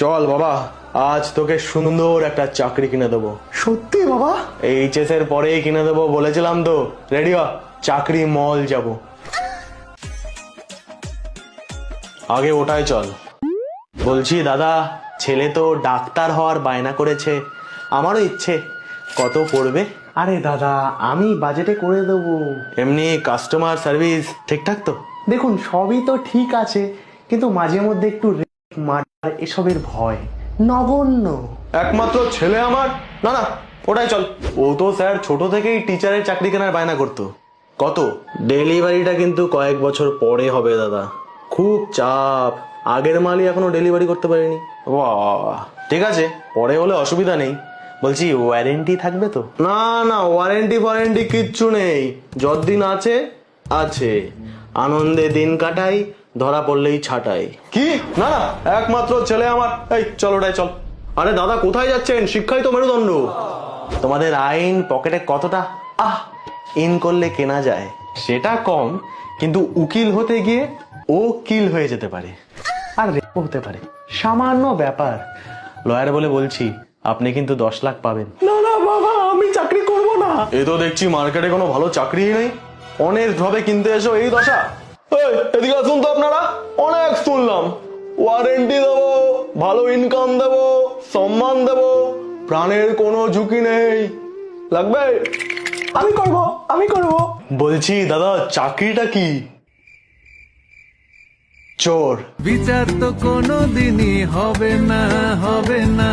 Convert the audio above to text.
চল বাবা, আজ তোকে সুন্দর একটা চাকরি কিনে দেবো। সত্যি বাবা? এইচএস এর পরেই কিনে দেবো বলেছিলাম তো। রেডি হ, চাকরি মল যাব। আগে ওটাই চল। বলছি দাদা, ছেলে তো ডাক্তার হওয়ার বায়না করেছে, আমারও ইচ্ছে। কত পড়বে? আরে দাদা, আমি বাজেটে করে দেবো। এমনি কাস্টমার সার্ভিস ঠিকঠাক তো? দেখুন, সবই তো ঠিক আছে, কিন্তু মাঝে মধ্যে একটু মার্ডার এসবের ভয় নগণ্য। একমাত্র ছেলে আমার? না না, ওটাই চল। ও তো স্যার ছোট থেকেই টিচারের চাকরি কেনার বায়না করতো। কত? ডেলিভারিটা কিন্তু কয়েক বছর পরে হবে দাদা, খুব চাপ। আগের মালই এখনো ডেলিভারি করতে পারিনি। বাহ, ঠিক আছে, পরে হলে অসুবিধা নেই। বলছি ওয়ারেন্টি থাকবে তো? না না, ওয়ারেন্টি ফোয়ারেন্টি কিচ্ছু নেই, যতদিন আছে আছে। আনন্দে দিন কাটাই, ধরা পড়লেই ছাটাই। কি? না না, একমাত্র ছেলে আমার। এই চল, ওটাই চল। আরে দাদা, কোথায় যাচ্ছেন? শিক্ষাই তো মেরুদণ্ড। তোমাদের আইন পকেটে কতটা ইন করলে কেনা যায় সেটা কম, কিন্তু উকিল হতে গিয়ে ও কিল হয়ে যেতে পারে। আর রেপও হতে পারে, সামান্য ব্যাপার। লয়ার বলে বলছি, আপনি কিন্তু 10 লাখ পাবেন। না না বাবা, আমি চাকরি করব না। এ তো দেখছি মার্কেটে কোনো ভালো চাকরিই নেই। অনেস্ট ভাবে কিনতে এসো, এই দশা। এই, এদিকে আসুন তো আপনারা। অনেক শুনলাম, ওয়ারেন্টি দেবো, ভালো ইনকাম দেবো, সম্মান দেবো, প্রাণের কোনো ঝুঁকি নেই। লাগবে? আমি করব, আমি করব। বলছি দাদা, চাকরিটা কি? চোর। বিচার তো কোনো দিনই হবে না, হবে না।